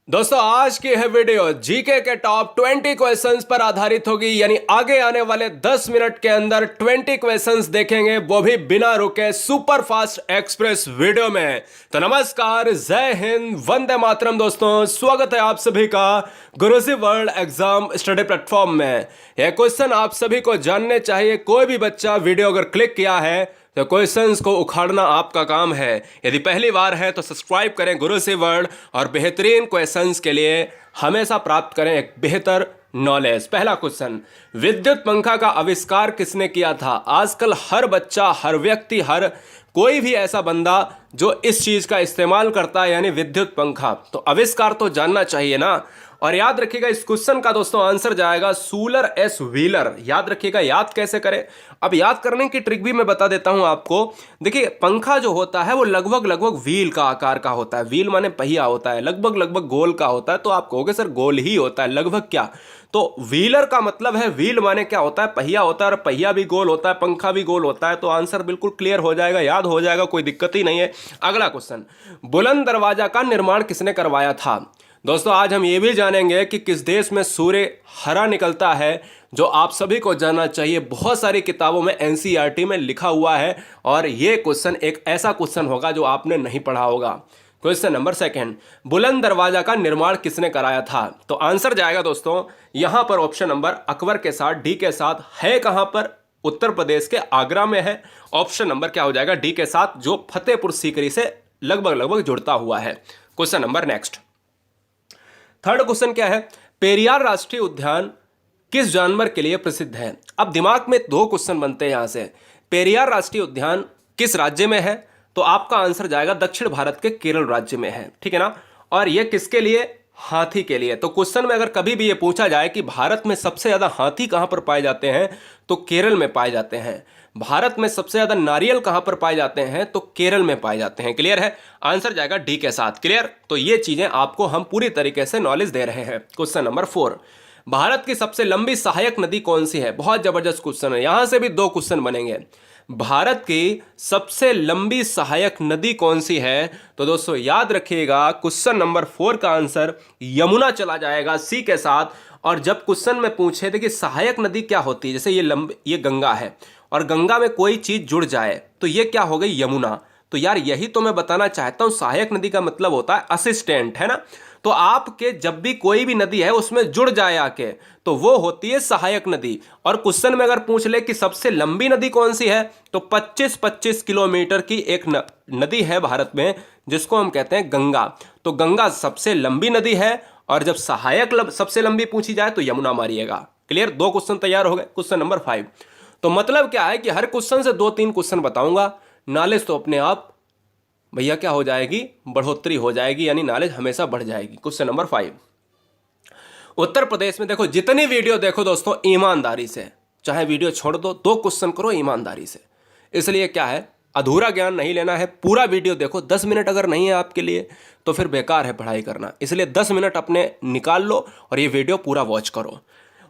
दोस्तों आज की है वीडियो जीके के टॉप 20 क्वेश्चंस पर आधारित होगी। यानी आगे आने वाले 10 मिनट के अंदर 20 क्वेश्चंस देखेंगे, वो भी बिना रुके सुपर फास्ट एक्सप्रेस वीडियो में। तो नमस्कार, जय हिंद, वंदे मातरम। दोस्तों स्वागत है आप सभी का गुरुजी वर्ल्ड एग्जाम स्टडी प्लेटफॉर्म में। यह क्वेश्चन आप सभी को जानने चाहिए। कोई भी बच्चा वीडियो अगर क्लिक किया है तो क्वेश्चंस को उखाड़ना आपका काम है। यदि पहली बार है तो सब्सक्राइब करें गुरुजी वर्ल्ड और बेहतरीन क्वेश्चंस के लिए हमेशा प्राप्त करें एक बेहतर नॉलेज। पहला क्वेश्चन, विद्युत पंखा का आविष्कार किसने किया था? आजकल हर बच्चा, हर व्यक्ति, हर कोई भी ऐसा बंदा जो इस चीज का इस्तेमाल करता है, यानी विद्युत पंखा, तो आविष्कार तो जानना चाहिए ना। और याद रखिएगा इस क्वेश्चन का दोस्तों आंसर जाएगा सूलर एस व्हीलर। याद रखिएगा, याद कैसे करें? अब याद करने की ट्रिक भी मैं बता देता हूं आपको। देखिए पंखा जो होता है वो लगभग व्हील का आकार का होता है। व्हील माने पहिया होता है, लगभग गोल का होता है। तो आप कहोगे सर गोल ही होता है, लगभग क्या? तो व्हीलर का मतलब है, व्हील माने क्या होता है? पहिया होता है, और पहिया भी गोल होता है, पंखा भी गोल होता है। तो आंसर बिल्कुल क्लियर हो जाएगा, याद हो जाएगा, कोई दिक्कत ही नहीं है। अगला क्वेश्चन, बुलंद दरवाजा का निर्माण किसने करवाया था? दोस्तों आज हम ये भी जानेंगे कि किस देश में सूर्य हरा निकलता है, जो आप सभी को जानना चाहिए। बहुत सारी किताबों में एनसीईआरटी में लिखा हुआ है, और ये क्वेश्चन एक ऐसा क्वेश्चन होगा जो आपने नहीं पढ़ा होगा। क्वेश्चन नंबर सेकंड, बुलंद दरवाजा का निर्माण किसने कराया था? तो आंसर जाएगा दोस्तों यहां पर ऑप्शन नंबर अकबर के साथ, डी के साथ। है कहां पर? उत्तर प्रदेश के आगरा में है। ऑप्शन नंबर क्या हो जाएगा? डी के साथ, जो फतेहपुर सीकरी से लगभग जुड़ता हुआ है। Question number next, third question क्या है? पेरियार राष्ट्रीय उद्यान किस जानवर के लिए प्रसिद्ध है? अब दिमाग में दो क्वेश्चन बनते हैं यहां से। पेरियार राष्ट्रीय उद्यान किस राज्य में है? तो आपका आंसर जाएगा दक्षिण भारत के केरल राज्य में है, ठीक है ना। और यह किसके लिए? हाथी के लिए। तो क्वेश्चन में अगर कभी भी यह पूछा जाए कि भारत में सबसे ज्यादा हाथी कहां पर पाए जाते हैं, तो केरल में पाए जाते हैं। भारत में सबसे ज्यादा नारियल कहां पर पाए जाते हैं, तो केरल में पाए जाते हैं। क्लियर है? आंसर जाएगा डी के साथ। क्लियर? तो ये चीजें आपको हम पूरी तरीके से नॉलेज दे रहे हैं। क्वेश्चन नंबर 4, भारत की सबसे लंबी सहायक नदी कौन सी है? बहुत जबरदस्त क्वेश्चन है, यहां से भी दो क्वेश्चन बनेंगे। भारत की सबसे लंबी सहायक नदी कौन सी है? तो दोस्तों याद रखिएगा क्वेश्चन नंबर 4 का आंसर यमुना चला जाएगा, सी के साथ। और जब क्वेश्चन में पूछे थे कि सहायक नदी क्या होती है, जैसे ये गंगा है और गंगा में कोई चीज जुड़ जाए तो ये क्या हो गई? यमुना। तो यार यही तो मैं बताना चाहता हूं, सहायक नदी का मतलब होता है असिस्टेंट, है ना। तो आपके जब भी कोई भी नदी है उसमें जुड़ जाए आके, तो वो होती है सहायक नदी। और क्वेश्चन में अगर पूछ ले कि सबसे लंबी नदी कौन सी है, तो 25-25 किलोमीटर की एक नदी है भारत में, जिसको हम कहते हैं गंगा। तो गंगा सबसे लंबी नदी है, और जब सहायक सबसे लंबी पूछी जाए तो यमुना मारिएगा। क्लियर? दो क्वेश्चन तैयार हो गए। क्वेश्चन नंबर 5, तो मतलब क्या है कि हर क्वेश्चन से 2-3 क्वेश्चन बताऊंगा। नॉलेज तो अपने आप भैया क्या हो जाएगी? बढ़ोतरी हो जाएगी, यानी नॉलेज हमेशा बढ़ जाएगी। क्वेश्चन नंबर 5, उत्तर प्रदेश में देखो, जितनी वीडियो देखो दोस्तों ईमानदारी से, चाहे वीडियो छोड़ दो, 2 क्वेश्चन करो ईमानदारी से। इसलिए क्या है, अधूरा ज्ञान नहीं लेना है, पूरा वीडियो देखो। 10 मिनट अगर नहीं है आपके लिए तो फिर बेकार है पढ़ाई करना। इसलिए 10 मिनट अपने निकाल लो और ये वीडियो पूरा वॉच करो।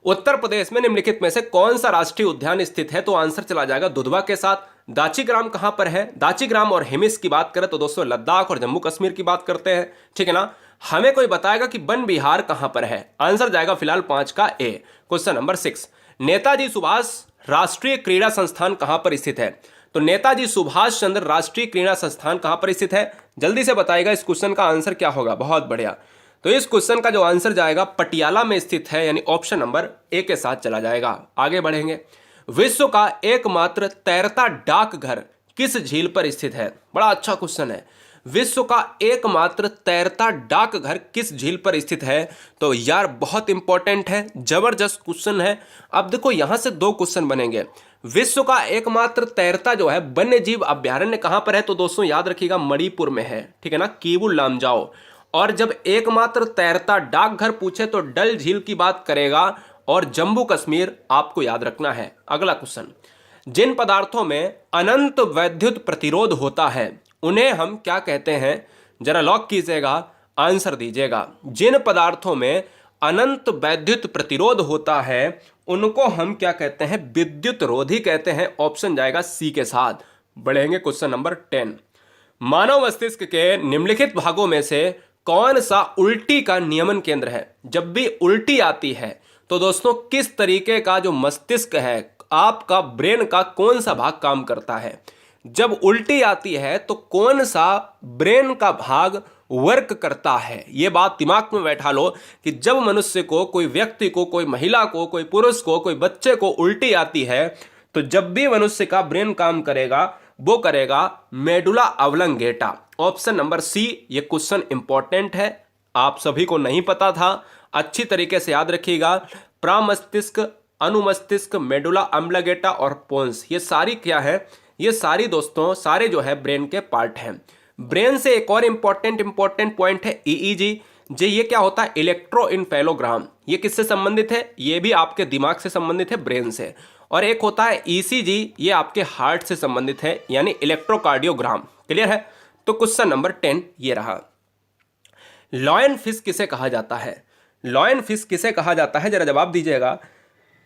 उत्तर प्रदेश में निम्नलिखित में से कौन सा राष्ट्रीय उद्यान स्थित है? तो आंसर चला जाएगा दुधवा के साथ। दाचीग्राम कहां पर है? दाचीग्राम और हिमिस की बात करें तो दोस्तों लद्दाख और जम्मू कश्मीर की बात करते हैं, ठीक है ना। हमें कोई बताएगा कि वन विहार कहां पर है? आंसर जाएगा फिलहाल 5 का ए। क्वेश्चन नंबर 6, नेताजी सुभाष राष्ट्रीय क्रीड़ा संस्थान कहां पर स्थित है? तो नेताजी सुभाष चंद्र राष्ट्रीय क्रीड़ा संस्थान कहां पर स्थित है? जल्दी से बताइएगा इस क्वेश्चन का आंसर क्या होगा। बहुत बढ़िया। तो इस क्वेश्चन का जो आंसर जाएगा पटियाला में स्थित है, यानी ऑप्शन नंबर ए के साथ चला जाएगा। आगे बढ़ेंगे, विश्व का एकमात्र तैरता डाकघर किस झील पर स्थित है? बड़ा अच्छा क्वेश्चन है। विश्व का एकमात्र तैरता डाकघर किस झील पर स्थित है? तो यार बहुत इंपॉर्टेंट है, जबरदस्त क्वेश्चन है। अब देखो यहां से 2 क्वेश्चन बनेंगे। विश्व का एकमात्र तैरता जो है वन्य जीव अभ्यारण्य कहां पर है? तो दोस्तों याद रखिएगा मणिपुर में है, ठीक है ना, कीबुल लामजाओ। और जब एकमात्र तैरता डाकघर पूछे तो डल झील की बात करेगा, और जम्मू कश्मीर आपको याद रखना है। अगला क्वेश्चन, जिन पदार्थों में अनंत वैद्युत प्रतिरोध होता है उन्हें हम क्या कहते हैं? जरा लॉक कीजिएगा, आंसर दीजिएगा। जिन पदार्थों में अनंत वैद्युत प्रतिरोध होता है उनको हम क्या कहते हैं? विद्युत रोधी कहते हैं। ऑप्शन जाएगा सी के साथ। बढ़ेंगे क्वेश्चन नंबर 10, मानव मस्तिष्क के निम्नलिखित भागों में से कौन सा उल्टी का नियमन केंद्र है? जब भी उल्टी आती है तो दोस्तों किस तरीके का जो मस्तिष्क है, आपका ब्रेन का कौन सा भाग काम करता है? जब उल्टी आती है तो कौन सा ब्रेन का भाग वर्क करता है? यह बात दिमाग में बैठा लो कि जब मनुष्य को, कोई व्यक्ति को, कोई महिला को, कोई पुरुष को, कोई बच्चे को उल्टी आती है तो जब भी मनुष्य का ब्रेन काम करेगा वो करेगा medulla oblongata. Option number C. ये क्वेश्चन इंपॉर्टेंट है, आप सभी को नहीं पता था, अच्छी तरीके से याद रखिएगा। प्रामस्तिष्क, अनुमस्तिष्क, मेडुला ऑब्लंगेटा और पोन्स, ये सारी क्या है? ये सारी दोस्तों सारे जो है ब्रेन के पार्ट हैं। ब्रेन से एक और इंपॉर्टेंट पॉइंट है ईईजी। ये क्या होता है? इलेक्ट्रोइन्फेलोग्राम। ये किससे संबंधित है? ये भी आपके दिमाग से संबंधित है, ब्रेन से। और एक होता है ईसीजी, ये आपके हार्ट से संबंधित है, यानी इलेक्ट्रोकार्डियोग्राम। क्लियर है? तो क्वेश्चन नंबर 10 ये रहा। लॉयन फिश किसे कहा जाता है? लॉयन फिश किसे कहा जाता है, जरा जवाब दीजिएगा।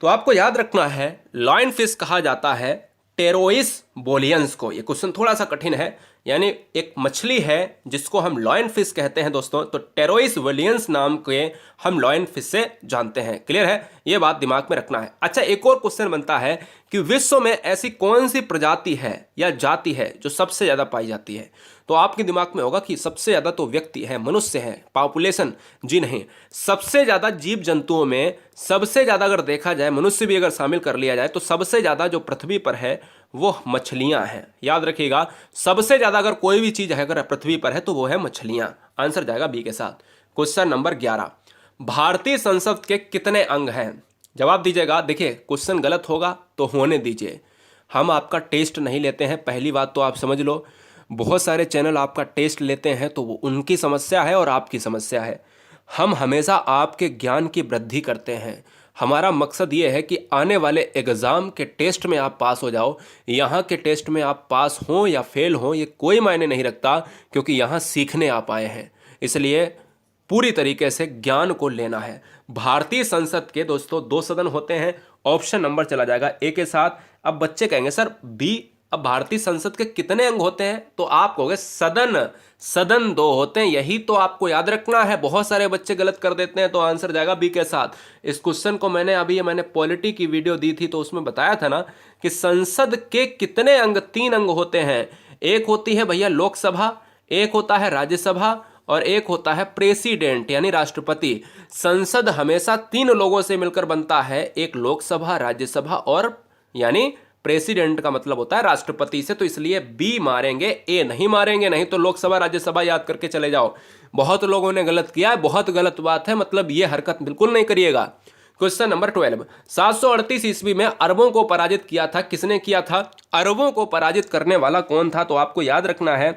तो आपको याद रखना है, लॉयन फिश कहा जाता है टेरोइस बोलियंस को। ये क्वेश्चन थोड़ा सा कठिन है, यानी एक मछली है जिसको हम लॉयन फिश कहते हैं दोस्तों, तो टेरोइस बोलियंस नाम के हम लॉयन फिश से जानते हैं। क्लियर है? ये बात दिमाग में रखना है। अच्छा, एक और क्वेश्चन बनता है कि विश्व में ऐसी कौन सी प्रजाति है या जाति है जो सबसे ज्यादा पाई जाती है? तो आपके दिमाग में होगा कि सबसे ज्यादा तो व्यक्ति है, मनुष्य है, पॉपुलेशन। जी नहीं, सबसे ज्यादा जीव जंतुओं में सबसे ज्यादा अगर देखा जाए, मनुष्य भी अगर शामिल कर लिया जाए, तो सबसे ज्यादा जो पृथ्वी पर है वो मछलियां हैं। याद रखिएगा, सबसे ज्यादा अगर कोई भी चीज है अगर पृथ्वी पर है तो वो है मछलियां। आंसर जाएगा बी के साथ। क्वेश्चन नंबर 11, भारतीय संसद के कितने अंग हैं? जवाब दीजिएगा। देखिए, क्वेश्चन गलत होगा तो होने दीजिए, हम आपका टेस्ट नहीं लेते हैं, पहली बात तो आप समझ लो। बहुत सारे चैनल आपका टेस्ट लेते हैं तो वो उनकी समस्या है और आपकी समस्या है। हम हमेशा आपके ज्ञान की वृद्धि करते हैं। हमारा मकसद ये है कि आने वाले एग्ज़ाम के टेस्ट में आप पास हो जाओ। यहाँ के टेस्ट में आप पास हों या फेल हों ये कोई मायने नहीं रखता, क्योंकि यहाँ सीखने आप आए हैं। इसलिए पूरी तरीके से ज्ञान को लेना है। भारतीय संसद के दोस्तों 2 सदन होते हैं। ऑप्शन नंबर चला जाएगा ए के साथ। अब बच्चे कहेंगे सर बी, अब भारतीय संसद के कितने अंग होते हैं? तो आप कहोगे सदन 2 होते हैं, यही तो आपको याद रखना है। बहुत सारे बच्चे गलत कर देते हैं, तो आंसर जाएगा बी के साथ। इस क्वेश्चन को मैंने पॉलिटी की वीडियो दी थी तो उसमें बताया था ना कि संसद के कितने अंग, 3 अंग होते हैं। एक होती है भैया लोकसभा, एक होता है राज्यसभा और एक होता है प्रेसिडेंट यानी राष्ट्रपति। संसद हमेशा 3 लोगों से मिलकर बनता है, एक लोकसभा, राज्यसभा और यानी प्रेसिडेंट का मतलब होता है राष्ट्रपति से। तो इसलिए बी मारेंगे, ए नहीं मारेंगे, नहीं तो लोकसभा राज्यसभा याद करके चले जाओ। बहुत लोगों ने गलत किया है, बहुत गलत बात है, मतलब ये हरकत बिल्कुल नहीं करिएगा। क्वेश्चन नंबर 12, 738 ईस्वी में अरबों को पराजित किया था, किसने किया था? अरबों को पराजित करने वाला कौन था? तो आपको याद रखना है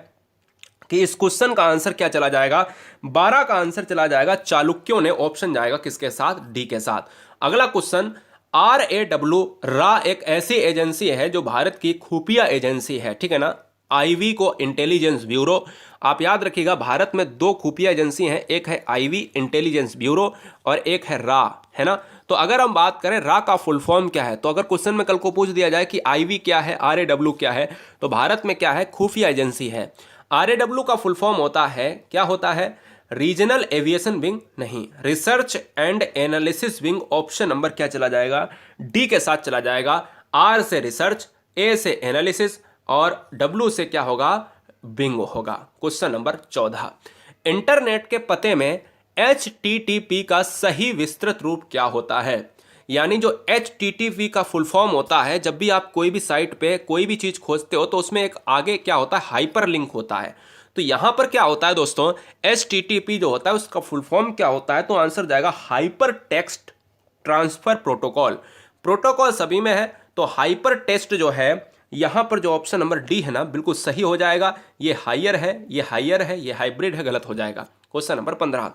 कि इस क्वेश्चन का आंसर क्या चला जाएगा? 12 का आंसर चला जाएगा चालुक्यों ने। ऑप्शन जाएगा किसके साथ? डी के साथ। अगला क्वेश्चन, RAW रा एक ऐसी एजेंसी है जो भारत की खुफिया एजेंसी है, ठीक है ना। आईवी को इंटेलिजेंस ब्यूरो। आप याद रखिएगा, भारत में 2 खुफिया एजेंसी हैं, एक है आईवी इंटेलिजेंस ब्यूरो और एक है रा, है ना। तो अगर हम बात करें रा का फुल फॉर्म क्या है, तो अगर क्वेश्चन में कल को पूछ दिया जाए कि आईवी क्या है, RAW क्या है, तो भारत में क्या है? खुफिया एजेंसी है। RAW का फुल फॉर्म होता है, क्या होता है? रीजनल एविएशन विंग नहीं, research and analysis wing. Option number क्या चला जाएगा? डी के साथ चला जाएगा। आर से रिसर्च, ए से एनालिसिस और डब्ल्यू से क्या होगा? विंग होगा। क्वेश्चन नंबर 14, इंटरनेट के पते में HTTP का सही विस्तृत रूप क्या होता है? यानी जो HTTP का फुल फॉर्म होता है, जब भी आप कोई भी साइट पे कोई भी चीज खोजते हो तो उसमें एक आगे क्या होता है? हाइपर लिंक होता है। तो यहां पर क्या होता है दोस्तों? HTTP जो होता है उसका फुल फॉर्म क्या होता है? तो आंसर जाएगा hyper text transfer protocol. Protocol सभी में है, तो हाइपर टेक्स्ट जो है यहां पर जो ऑप्शन नंबर डी है ना, बिल्कुल सही हो जाएगा। ये हायर है, ये हायर है, ये हाइब्रिड है, गलत हो जाएगा। क्वेश्चन नंबर 15,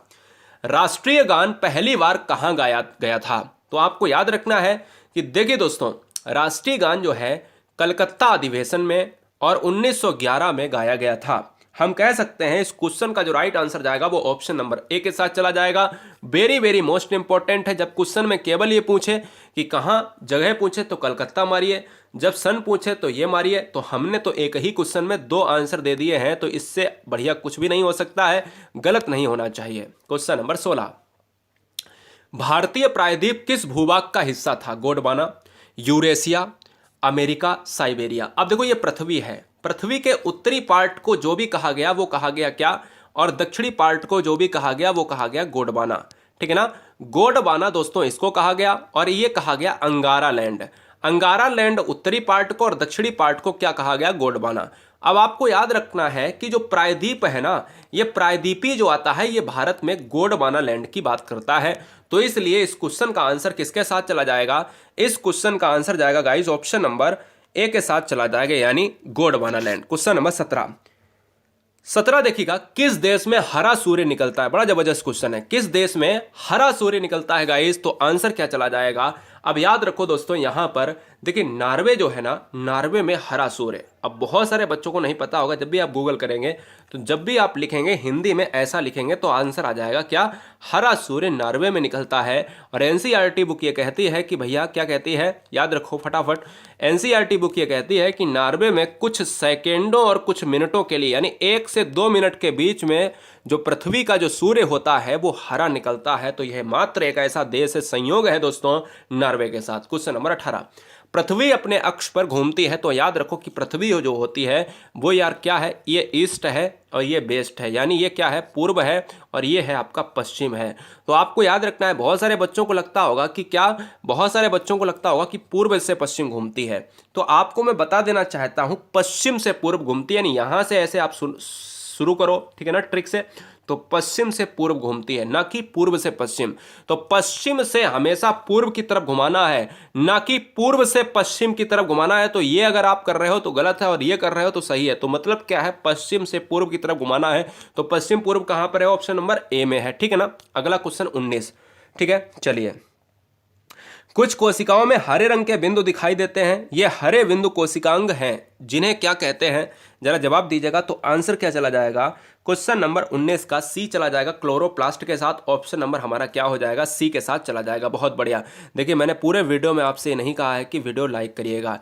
राष्ट्रीय गान पहली बार कहां गाया गया था? तो आपको याद रखना है कि देखिए दोस्तों, राष्ट्रीय गान जो है कलकत्ता अधिवेशन में और 1911 में गाया गया था। हम कह सकते हैं इस क्वेश्चन का जो राइट आंसर जाएगा वो ऑप्शन नंबर ए के साथ चला जाएगा। वेरी वेरी मोस्ट इंपॉर्टेंट है। जब क्वेश्चन में केवल ये पूछे कि कहाँ जगह पूछे तो कलकत्ता मारिए, जब सन पूछे तो ये मारिए। तो हमने तो एक ही क्वेश्चन में 2 आंसर दे दिए हैं, तो इससे बढ़िया कुछ भी नहीं हो सकता है, गलत नहीं होना चाहिए। क्वेश्चन नंबर 16, भारतीय प्रायद्वीप किस भूभाग का हिस्सा था? Gondwana, Eurasia, America, Siberia. अब देखो ये पृथ्वी है, पृथ्वी के उत्तरी पार्ट को जो भी कहा गया वो कहा गया क्या, और दक्षिणी पार्ट को जो भी कहा गया वो कहा गया गोंडवाना, ठीक है ना। गोंडवाना दोस्तों इसको कहा गया, और ये कहा गया अंगारा लैंड। अंगारा लैंड उत्तरी पार्ट को और दक्षिणी पार्ट को क्या कहा गया? गोंडवाना। अब आपको याद रखना है कि जो प्रायद्वीप है ना, ये प्रायद्वीपी जो आता है ये भारत में गोंडवाना लैंड की बात करता है। तो इसलिए इस क्वेश्चन का आंसर किसके साथ चला जाएगा? इस क्वेश्चन का आंसर जाएगा गाइस ऑप्शन नंबर ए के साथ चला जाएगा, यानी गोंडवाना लैंड। क्वेश्चन नंबर 17 देखिएगा, किस देश में हरा सूर्य निकलता है? बड़ा जबरदस्त क्वेश्चन है, किस देश में हरा सूर्य निकलता है गाइस? तो आंसर क्या चला जाएगा? अब याद रखो दोस्तों, यहां पर देखिए नार्वे जो है ना, नार्वे में हरा सूर्य। अब बहुत सारे बच्चों को नहीं पता होगा, जब भी आप गूगल करेंगे तो जब भी आप लिखेंगे हिंदी में ऐसा लिखेंगे तो आंसर आ जाएगा क्या? हरा सूर्य नार्वे में निकलता है। और एनसीईआरटी बुक ये कहती है कि भैया क्या कहती है, याद रखो फटाफट। एनसीईआरटी बुक ये कहती है कि नार्वे में कुछ सेकेंडों और कुछ मिनटों के लिए, यानी 1 से 2 मिनट के बीच में जो पृथ्वी का जो सूर्य होता है वो हरा निकलता है। तो यह मात्र एक ऐसा देश है, संयोग है दोस्तों नार्वे के साथ। क्वेश्चन नंबर 18, पृथ्वी अपने अक्ष पर घूमती है। तो याद रखो कि पृथ्वी जो होती है वो यार क्या है, ये ईस्ट है और ये वेस्ट है, यानी ये क्या है, पूर्व है, और ये है आपका पश्चिम है। तो आपको याद रखना है, बहुत सारे बच्चों को लगता होगा कि क्या, बहुत सारे बच्चों को लगता होगा कि पूर्व से पश्चिम घूमती है। तो आपको मैं बता देना चाहता हूं पश्चिम से पूर्व घूमती है, यानी यहां से ऐसे आप शुरू करो, ठीक है ना, ट्रिक से। तो पश्चिम से पूर्व घूमती है, ना कि पूर्व से पश्चिम। तो पश्चिम से हमेशा पूर्व की तरफ घुमाना है, ना कि पूर्व से पश्चिम की तरफ घुमाना है। तो ये अगर आप कर रहे हो तो गलत है, और ये कर रहे हो तो सही है। तो मतलब क्या है, पश्चिम से पूर्व की तरफ घुमाना है। तो पश्चिम पूर्व कहां पर है? ऑप्शन नंबर ए में है, ठीक है ना। अगला क्वेश्चन 19, ठीक है, चलिए। कुछ कोशिकाओं में हरे रंग के बिंदु दिखाई देते हैं, ये हरे बिंदु कोशिकांग हैं, जिन्हें क्या कहते हैं? जरा जवाब दीजिएगा। तो आंसर क्या चला जाएगा? क्वेश्चन नंबर 19 का सी चला जाएगा, क्लोरोप्लास्ट के साथ। ऑप्शन नंबर हमारा क्या हो जाएगा? सी के साथ चला जाएगा। बहुत बढ़िया। देखिए मैंने पूरे वीडियो में आपसे नहीं कहा है कि वीडियो लाइक करिएगा।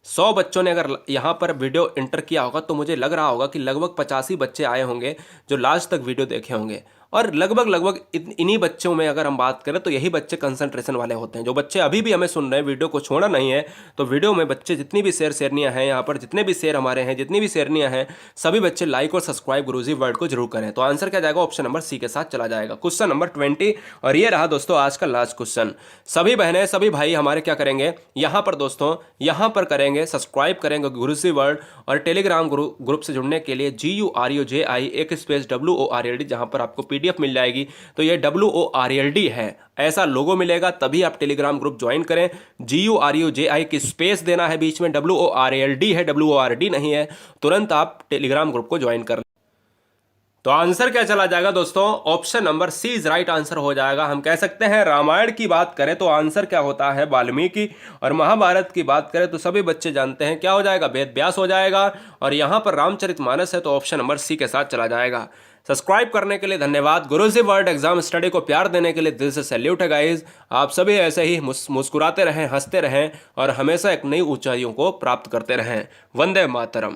100 बच्चों ने अगर यहाँ पर वीडियो एंटर किया होगा तो मुझे लग रहा होगा कि लगभग 85 बच्चे आए होंगे जो लास्ट तक वीडियो देखे होंगे। और लगभग इन्हीं बच्चों में अगर हम बात करें तो यही बच्चे कंसंट्रेशन वाले होते हैं। जो बच्चे अभी भी हमें सुन रहे हैं, वीडियो को छोड़ना नहीं है। तो वीडियो में बच्चे जितनी भी शेरनियाँ हैं, यहाँ पर जितने भी शेर हमारे हैं, जितनी भी शेरनियाँ हैं, सभी बच्चे लाइक और सब्सक्राइब गुरुजी वर्ड को जरूर करें। तो आंसर क्या जाएगा? ऑप्शन नंबर सी के साथ चला जाएगा। क्वेश्चन नंबर 20, और ये रहा दोस्तों आज का लास्ट क्वेश्चन। सभी बहनें सभी भाई हमारे क्या करेंगे यहाँ पर दोस्तों, यहाँ पर करेंगे सब्सक्राइब करेंगे गुरुजी वर्ड, और टेलीग्राम ग्रुप से जुड़ने के लिए GURUJI एक स्पेस WORLD, जहाँ पर आपको PDF मिल जाएगी। तो ये WORLD है, ऐसा लोगो मिलेगा, तभी आप टेलीग्राम ग्रुप ज्वाइन करें। GURUJI की स्पेस देना है बीच में, WORLD है, WORD नहीं है। तुरंत आप टेलीग्राम ग्रुप को ज्वाइन कर। तो आंसर क्या चला जाएगा दोस्तों? Option number C is right answer हो जाएगा। हम कह सकते हैं रामायण की बात करें तो आंसर क्या होता है? वाल्मीकि। और महाभारत की बात करें तो सभी बच्चे जानते हैं क्या हो जाएगा? वेद व्यास हो जाएगा। और यहां पर रामचरितमानस है, तो ऑप्शन नंबर सी के साथ चला जाएगा। सब्सक्राइब करने के लिए धन्यवाद। गुरुजी वर्ल्ड एग्जाम स्टडी को प्यार देने के लिए दिल से सैल्यूट है गाइज। आप सभी ऐसे ही मुस्कुराते रहें, हंसते रहें, और हमेशा एक नई ऊंचाइयों को प्राप्त करते रहें। वंदे मातरम।